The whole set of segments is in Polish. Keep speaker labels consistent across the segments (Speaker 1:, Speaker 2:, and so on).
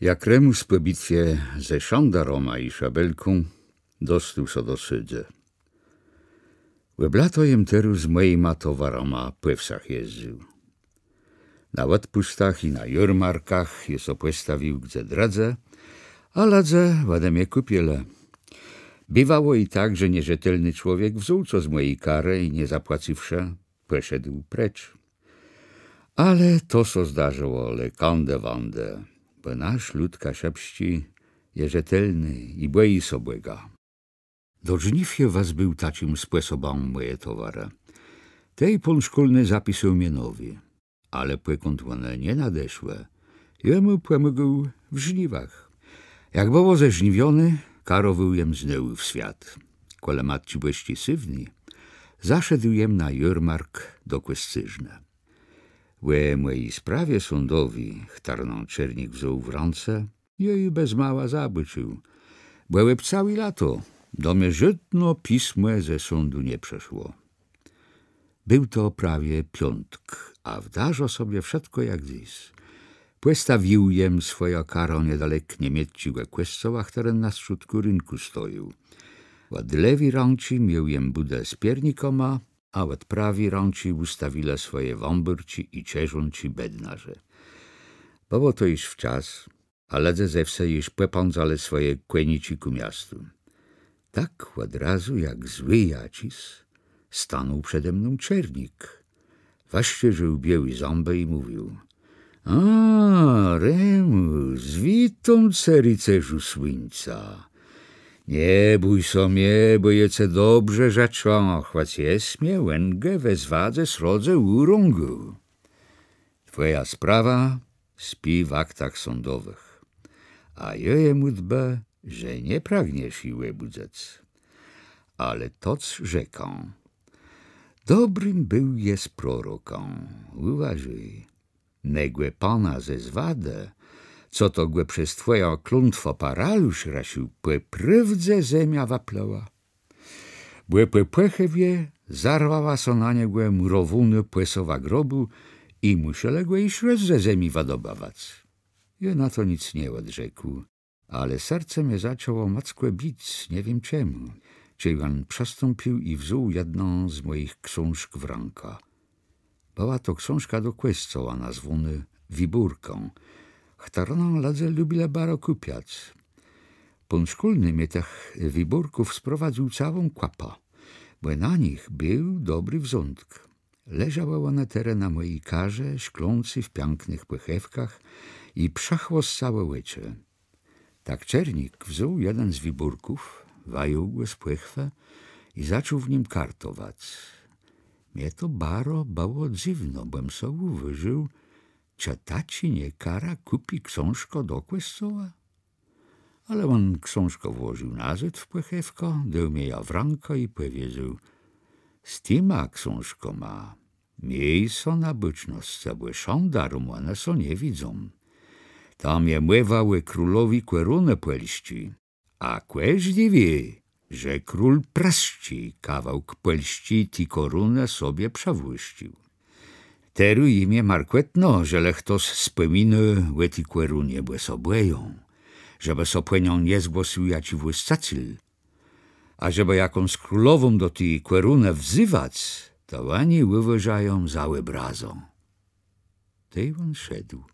Speaker 1: Jak Remus po bitwie ze Szandaroma i Szabelką dostał so do Sydze. Łeblato jem teru z moima towaroma po wsach jeździł. Na odpustach i na jarmarkach je so postawił gdzie dradze, a ladze łademie kupiele. Bywało i tak, że nierzetelny człowiek wziął co z mojej kary i nie zapłacywszy, poszedł precz. Ale to so zdarzyło, ale kandę wandę, bo nasz lud kaszepści je rzetelny i boi sobłega. Do żniwnie was był tacim sposobem moje towary. Tej pon szkolny zapisał mnie nowy, ale płekąd one nie nadeszłe, jemu pomógł w żniwach. Jak było zeżniwiony, karowył jem znowu w świat. Kole matci byści sywni, zaszedł jem na jarmark do Kłescyżne. We mojej sprawie sądowi chtarną czernik wziął w ręce, jej bez mała zabyczył. Były całe lato, do mnie żadne pismo ze sądu nie przeszło. Był to prawie piątk, a wdarzo sobie wszystko jak dziś. Postawił jem swoja karo niedalek niemieckiego kościoła, który na środku rynku stoił. Od lewej ręki miał jem budę z piernikoma, a od prawej ręki ustawile swoje wąbyrci i ciężunci bednarze. Było to już wczas, a ledze zewse już pepądzale swoje kłenici ku miastu. Tak od razu jak zły jacis stanął przede mną czernik. Właśnie żył biały zęby i mówił: „A, Remus, witam cię, rycerzu słońca. Nie bój so mnie, bo jece dobrze rzeczą, choć jest mnie łęgę wezwadze srodze urągu. Twoja sprawa spi w aktach sądowych, a jemu dba, że nie pragniesz i łebudzec. Ale toc rzeką. Dobrym był jest proroką, uważaj. Negłe pana ze zwadę, co to głę przez twoja klątwo paralusz rasił, płe prywdze zemia waplała. Błe płechewie zarwała so na niegłe murowuny płesowa grobu i musiaległe iż raz ze zemi wadobawać. Ja na to nic nie odrzekł, ale serce mnie zaczęło mackłe bić, nie wiem czemu. Czyjan przestąpił i wziął jedną z moich książk w rękę. Była to książka do kościoła nazwany Wiburką. Chtarną ladze lubile baro kupiać. Pon szkolny mnie tych wiburków sprowadził całą kwapę, bo na nich był dobry wzątk. Leżała ona teraz na mojej karze, szklący w pięknych płechewkach i przachło z całe łycze. Tak czernik wziął jeden z wiburków, wajął go z płechwę i zaczął w nim kartować. Mnie to baro było dziwno, bym sobie uwyżył, czy taci nie kara kupi książko do kościoła? Ale on książko włożył nazad w płechewko, dał mnie ja w rękę i powiedział: „Stima książko ma, miej so na byczność, bo szandarom one so nie widzą. Tam je mływały królowi korunę płelści, a każdy wie, że król praści kawałk płelści ti korunę sobie przewłyścił. Teru imię markwetno, że lechtos spełiny łeti korunie błe sobłeją, żeby so płenią nie zgłosił ja ci włyscacil, a żeby jakąś królową do tej korunę wzywać, to oni wywyżają załe brazą.” Tej on szedł.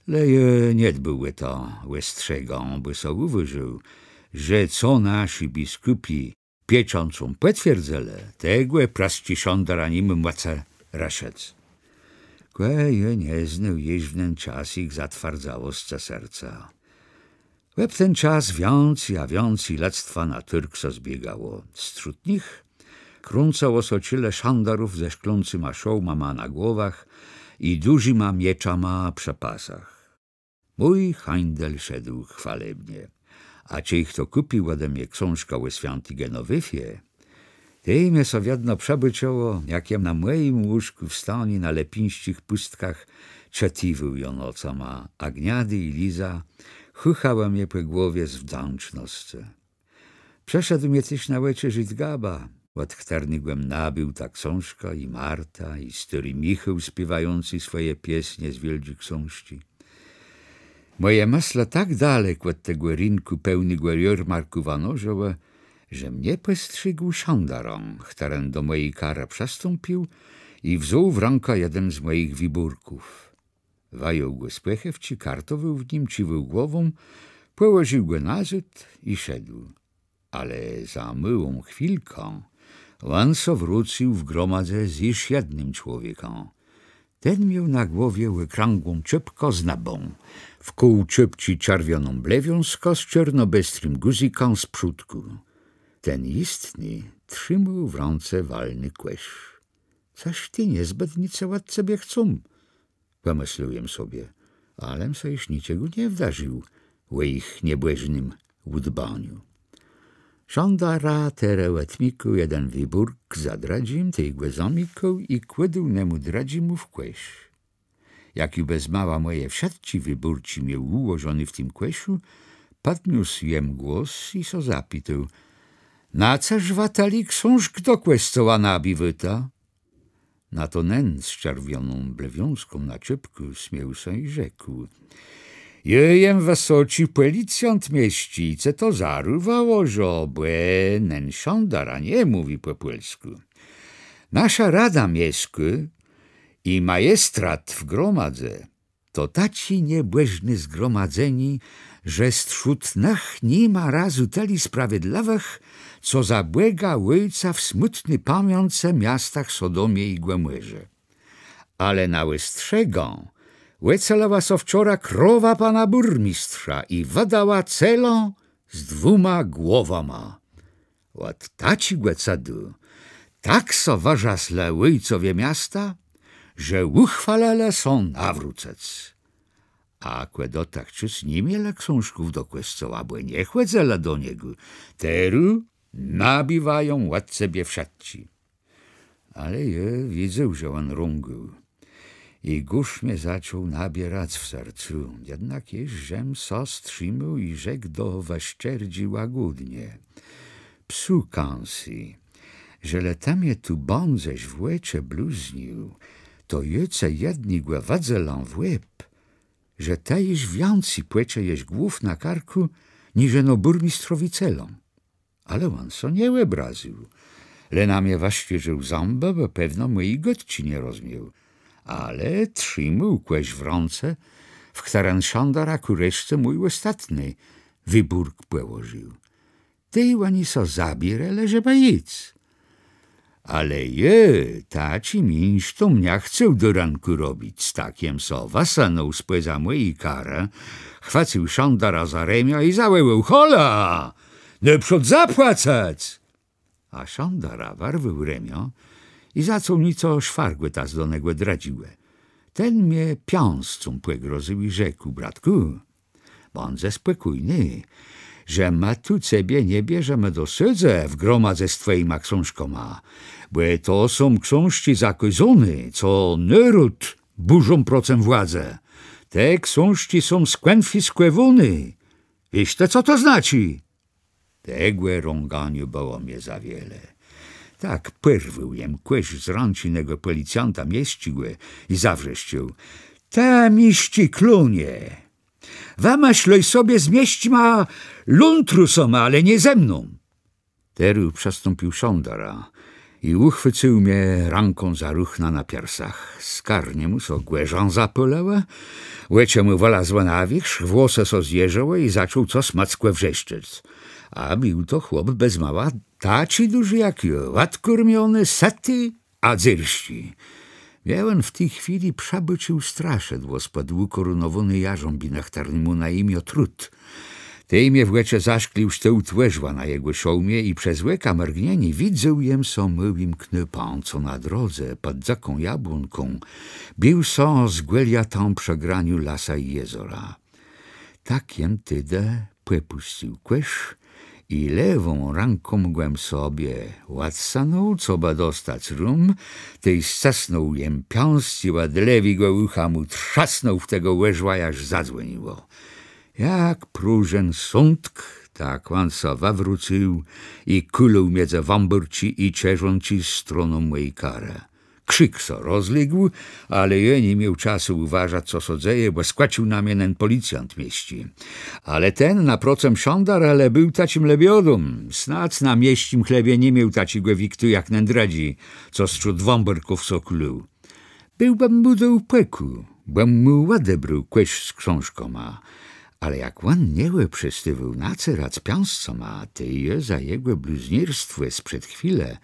Speaker 1: Leje nie były to łestrzegą, by so uwyżył, że co nasi biskupi pieczącą potwierdzele, tegłe praści szondar nim młace raszec. Kłeje nie znał jeż w ten czas ich zatwardzało z serca. W ten czas więcej lectwa na Tyrkso zbiegało. Wśród nich krącało so tyle szandarów ze szklącyma szołmama na głowach i dużyma mieczama przy pasach. Mój handel szedł chwalebnie, a czy ich to kupił ode mnie książka o święty Genowyfie, tej mnie so wiedno przebyciało, jakiem na moim łóżku w stanie na lepińskich pustkach czetiwył ją nocama, a Gniady i Liza chuchała mnie po głowie z wdzięczności. Przeszedł mnie też na łecze Żydgaba, od chtarnygłem nabył ta książka i Marta, i stary Michał śpiewający swoje pieśnie z wielkich książki. Moje masla tak dalek od tego rynku pełnego jarmarku wanożowe, że mnie postrzegł siandarą, który do mojej kary przystąpił i wziął w rękę jeden z moich wiburków. Wajął go z płechewci, kartował w nim, ciwał głową, położył go nazad i szedł. Ale za małą chwilką on so wrócił w gromadze z jeszcze jednym człowiekiem. Ten miał na głowie łykrągłą czepkę z nabą, w kół czepci czerwoną blewiązkę z czernobystrym guzikiem z przódku. Ten istny trzymał w ręce walny kłesz. Coś ty niezbędnice od ciebie chcą, pomyśliłem sobie, alem se już niczego nie wdarzył o ich niebłężnym udbaniu. Żądara terełetmiku jeden wiburk za dradzim tego zamiką i kładł nemu dradzimu w kłesz. Jak ju bez mała moje wsiadci wyburci miał ułożony w tym kłeszu, podniósł jem głos i so zapytał: na coż watali książk do kłescoła nabiwyta? Na to nen z czerwoną blewiązką na czepku śmiał się i rzekł: jejem wesoci policjant mieści, co to zaruwało, że nen siądara nie mówi po polsku. Nasza rada miejsku i majestrat w gromadze to taci niebłężny zgromadzeni, że wśród nach nie ma razu teli sprawiedliwych, co zabłega ojca w smutny pamiątce miastach Sodomie i Gomorze. Ale na łystrzegą łecelowa so wczora krowa pana burmistrza i wadała celą z 2 głowama. Od taci łecadu tak so ważasle ojcowie miasta, że uchwalele są nawrócec. A kłedotach czyż nie miele książków do kłescoła, bo nie chłedzela do niego. Teru nabiwają od ciebie wszadci. Ale ja widzę, że on rągł. I gusz mnie zaczął nabierać w sercu. Jednak jeżdżem so strzymał i rzekł do weszczerdzi łagodnie: psu kansi, że letamie tu bądześ w łecze bluznił, to jece jedni głowadzela w łeb, że tejeś więcej płecze jeś głów na karku, niżeno burmistrowi celom. Ale on so nie obraził. Le na mnie waścierzył zęba, bo pewno moi gotci nie rozumiał. Ale trzymał kłeś w ręce, w którym siądara ku reszce mój ostatni wyburk położył. Ty ani so zabierele, żeby nic. Ale taci mięś to mnie chcę do ranku robić. Z takiem so wasanął spoza mojej kara, chwacił siądara za remia i zawełał: hola, neprzód zapłacać! A siądara warwył remio i zaczął nieco szwargłetać do niego dradziłe. Ten mnie piąscą pogroził i rzekł: bratku, bądź spokojny, że ma tu ciebie nie bierzemy do sydze w gromadze z twoimi książkoma, bo to są książki zakazane, co naród burzą procem władzę. Te książki są skonfiskowane. Wiecie, co to znaczy? Tegłe rąganiu było mnie za wiele. Tak pyrwył jem kłeś z rącinego policjanta mieściły i zawrzeszczył: te miści klunie! Wymyślej sobie zmieść ma luntrusom, ale nie ze mną. Teru przestąpił siądara i uchwycił mnie ręką za ruchna na piersach. Skarnie mu so głężą zapolała, łecie mu wylazła na wierzch, włosy so zjeżały i zaczął co smacko wrzeszczeć. A był to chłop bez mała taci duży jak jo, odkurmiony, sety, a dzyrści. Miałem w tej chwili przebyczył straszedło spod ukorunowany jarząbinach mu na imię Trud. Tej mnie w łecze zaszklił sztył tłeżła na jego szołmie i przez łeka mrgnieni widzę jem so myłym knypą, co na drodze pod zaką jabłonką bił so z gweliatą przegraniu lasa i jezora. Takiem tydę prepuścił kłesz i lewą ręką mogłem sobie łatsanął, co ba dostać rum, tej stasnął jem piąści, ład lewiego ucha mu trzasnął w tego łeżła, aż zadzwoniło. Jak próżen sądk, tak on so wawrócił i kulał między wamburci i czerząci stroną mojej kary. krzyk so rozległ, ale ja nie miał czasu uważać, co so dzieje, bo skłacił na mnie ten policjant mieści. Ale ten naprocem siądar, ale był tacim lebiodą. Snac na mieścim chlebie nie miał taciego wiktu jak nędradzi, co zczut wąberków so kluł. Byłbym mu do upeku, bym mu ładebrał kłeś z książkoma. Ale jak on niełe przystywał na cyrac piąscoma, ty je za jego bluznierstwo sprzed chwilę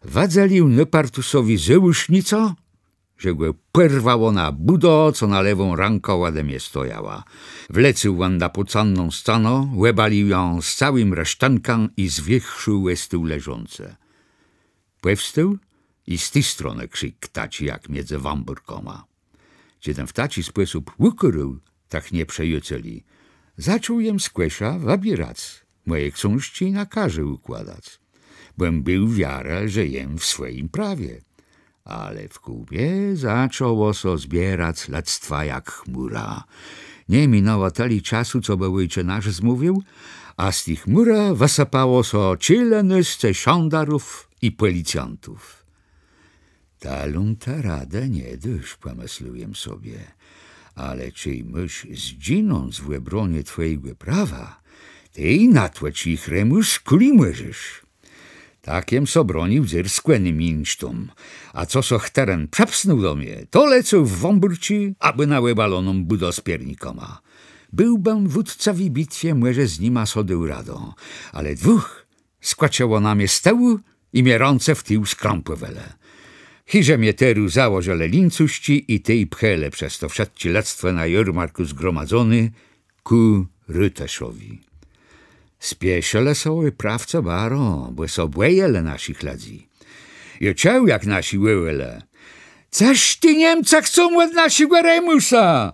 Speaker 1: wadzalił Nepartusowi zełusznico, że go perwało na budo, co na lewą ranką ładem je stojała. Wlecył on na pocanną scano, łebalił ją z całym resztanką i zwiechrzył łestył leżące. Powstał i z tej strony krzyk taci jak między wamburkoma. Kiedy w taci sposób łukorył, tak nie przejuceli. Zaczął jem z kłesza wabirac, moje książki na karze układać. Bym był wiara, że jem w swoim prawie. Ale w kubie zaczęło so zbierać lactwa jak chmura. Nie minęło tali czasu, co by ojcze nasz zmówił, a z tych chmura wysypało so ciele nysce siądarów i policjantów. Talum ta rada nie dość, pomyśliłem sobie. Ale czyj myś zginąc w obronie twojego prawa, ty natłeć ich remus kuli możesz. Takiem so bronił zer skłenym insztom, a co so chteren przepsnął do mnie, to lecą w wąburci, aby na łebaloną budo z piernikoma. Byłbym wódca w bitwie, może z nima sodył radą, ale dwóch skłaciało na mnie stełu i mnie rące w tył skrąpływele. Chyże mnie teru założele lincuści i tej pchele przez to wszedcie lectwo na jarmarku zgromadzony ku Ryteszowi. Spieszele są prawca baro, bo są błejele naszych ladzi. Jo ciał jak nasi łełele. Coś ty Niemca chcą od naszego remusa?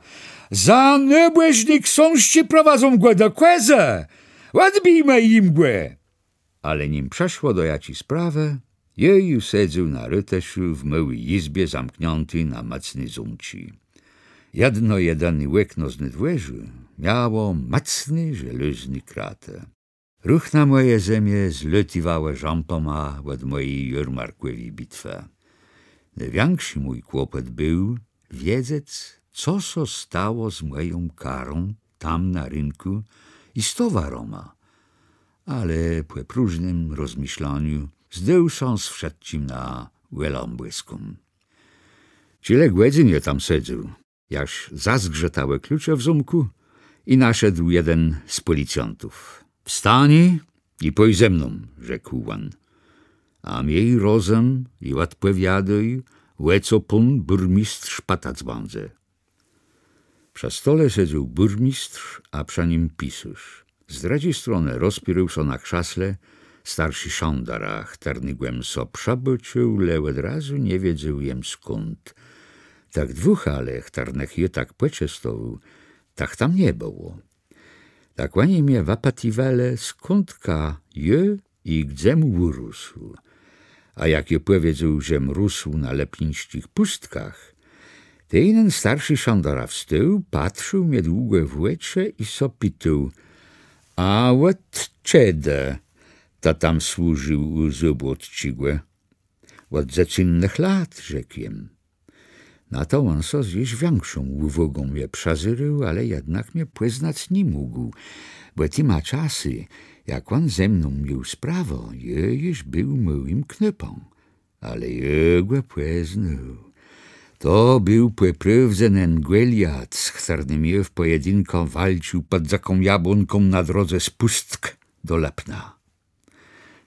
Speaker 1: Za nebłeżnik sąści prowadzą go do kłeze. Odbijmy im głę. Ale nim przeszło do jaci sprawę, jej sedził na Ryteszu w małej izbie zamknięty na macny zumci. Jedno jedyny łekno z nydłeży miało macny, żelazny kratę. Ruch na moje ziemię zleciwały żampoma od mojej jarmarkowej bitwy. Największy mój kłopot był wiedzieć, co so stało z moją karą tam na rynku i z towaroma. Ale po próżnym rozmyślaniu zdjął się z wszystkim na łeląbłyskum. Cile głędzinie tam sedził, jaż zazgrzetały klucze w zumku i naszedł jeden z policjantów. Wstani i pójdź ze mną, rzekł on. A miej rozum i odpowiadaj, co pan burmistrz patac będzie. Przy stole siedział burmistrz, a przy nim pisarz. Z drugiej strony rozpierał się na krzesle starszy siądar, a chternygłem so przebyczył, le od razu nie wiedział jem skąd. Tak dwóch, ale chternech je tak płeczestował, tak tam nie było. Tak oni mnie wapatiwele, skądka je i gdzie mu urósł. A jak je powiedział, żem rósł na lepińskich pustkach, to jeden starszy siądara wstył, patrzył mnie długo w łecze i so pytał, a od czede ta tam służył u zobotcigłe? Od zaczynnych lat, rzekłem. Na to on so z jeś większą uwagą mnie przezyrył, ale jednak mnie poznać nie mógł, bo tyma czasy, jak on ze mną miał sprawę, jeż był moim knepą, ale jego poznał. To był poprawdzen Goliat, z którym je w pojedynku walczył pod taką jabłonką na drodze z pustk do Lepna.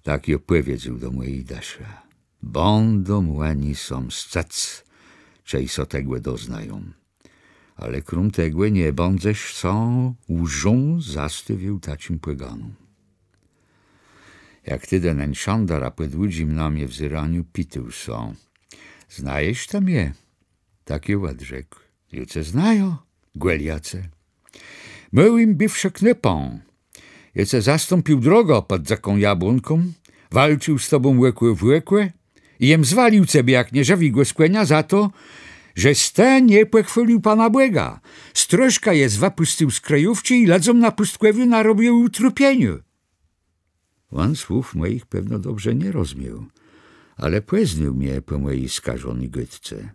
Speaker 1: Tak je powiedział do mojej daszy. Będą oni są scac, czej so tegłe doznają. Ale krum tegłe nie bądześ są łżą zastywił tacim płeganu. Jak ty den siądara pod ludzim na mnie wzyraniu pitył są. Znajesz to mnie? Takie ład rzekł. Juce znają, Goliace. Moim bywsze knepą. Jece zastąpił drogo pod taką jabłonką, walczył z tobą łekłe w łekłe i jem zwalił ciebie jak nieżawigłe skłenia za to, że ste nie pochwalił pana Błega. Strożka jest wapuścił z krajówci i ladzą na pustkwewiu narobił utrupieniu. On słów moich pewno dobrze nie rozumiał, ale płeznył mnie po mojej skażonej gytce.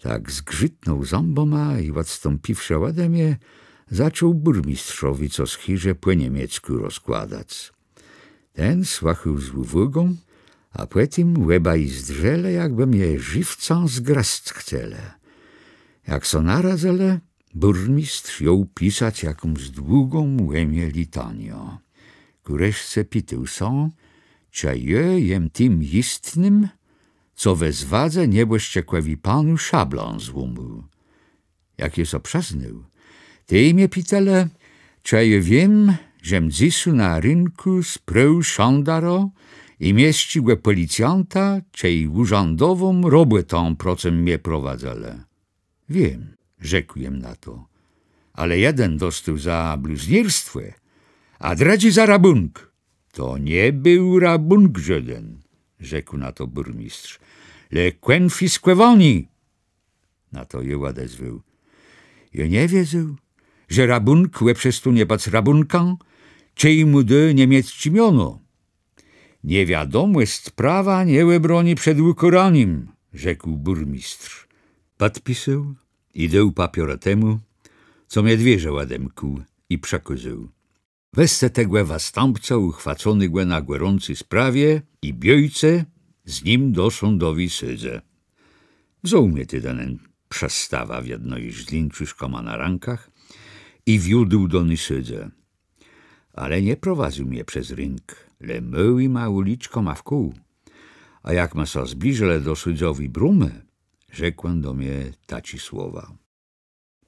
Speaker 1: Tak zgrzytnął zęboma i odstąpiwszy ode mnie, zaczął burmistrzowi co schirze po niemiecku rozkładać. Ten słuchał z uwagą, a potem łeba i zdrzele, jakby mnie żywcą zgrast chcele. Jak so naradzele, burmistrz jął pisać jakąś długą łemię litanio. Kureszce pitył są, czy jem tym istnym, co we zwadze niebościekłewi panu szablon złumu. Jak je so przaznył, tej mnie pitele, czy wiem, żem dzisu na rynku sprył szandaro i mieściłe policjanta, czy urzędową robotą procem mnie prowadzele. Wiem, rzekłem na to, ale jeden dostał za bluznierstwo, a dradzi za rabunk. To nie był rabunk żaden, rzekł na to burmistrz, le quenfisquewoni. Na to je odezwał. Ja nie wiedział, że rabunk przez tu nie bac rabunka, czy mu de niemiecki miono. Nie wiadomo jest sprawa, nie broni przed ukoraniem, rzekł burmistrz. Podpisał i dał papiora temu, co medwieża łademku i przekazał. Wesce tegłe wastąpca uchwacony głę na gorącej sprawie i biojce z nim do sądowi sydze. Wziął mnie ty danen przestawa w jednej z lińczyszkoma na rankach i wiódł do ny sydze. Ale nie prowadził mnie przez rynk, le mył i ma uliczką a w kół. A jak ma so zbliżele do sydzowi brumy, rzekłem do mnie taci słowa.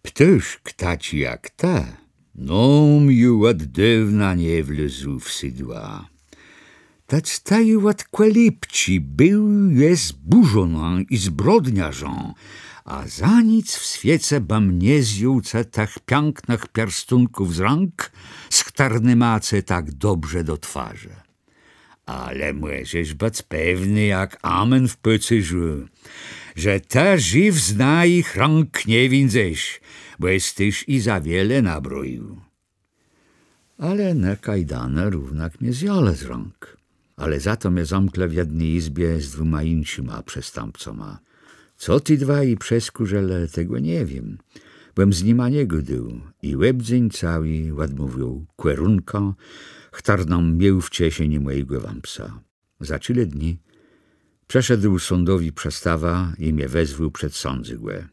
Speaker 1: Ptyszk taci jak te, no mi od dywna nie wlezł w sydła. Tać taj od kwelipci był jest burzoną i zbrodniarzą, a za nic w świece bam nie zjące tak pięknych pierstunków z rąk, sktarny mace tak dobrze do twarzy. Ale możesz być pewny jak amen w pycyżu, że ta żyw zna ich rąk nie widzesz, bo jesteś i za wiele nabroił. Ale na kajdane równak mnie zjale z rąk, ale za to mnie zamkle w jednej izbie z dwoma innymi przestępcoma. Co ty dwaj przeskurzele, tego nie wiem, bym z nima nie godył i łebdzień cały odmówił kwerunką, chtarną miał w ciesieni mojego wampsa. Za 3 dni przeszedł sądowi przestawa i mnie wezwał przed sądzygłę.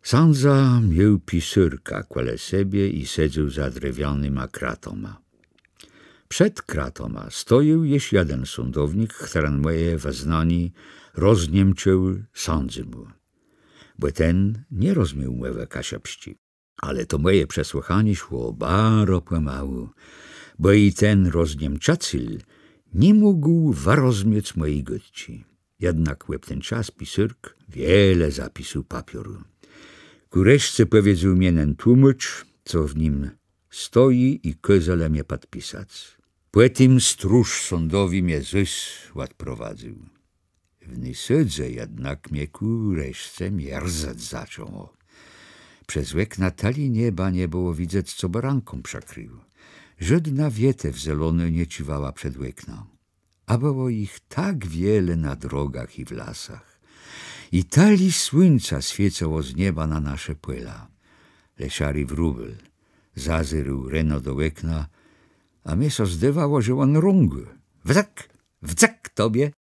Speaker 1: Sądza miał pisyrka kole siebie i siedział za drewnianymi kratoma. Przed kratoma stoił jeszcze jeden sądownik, który moje wyznanie rozniemczył sądzy mu. Bo ten nie rozumiał mojego kasiapści, ale to moje przesłuchanie szło bardzo pomału, bo i ten rozniemczacyl nie mógł wyrozumieć mojej gości. Jednak łeb ten czas pisyrk wiele zapisał papioru. Kureszce powiedział mienen tłumacz, co w nim stoi i kazał mnie podpisać. Potem stróż sądowi mnie odprowadził. W nysydze jednak mnie kureszce mierzać zaczął. Przez łek na talii nieba nie było widzieć, co baranką przekrył. Żadna wietew zielona nie ciwała przed łekną, a było ich tak wiele na drogach i w lasach. I tali słońca świecało z nieba na nasze płyla. Leszary wróbel zazyrł reno do łekna, a mnie so zdawało, że on rągł. Wdzak tobie,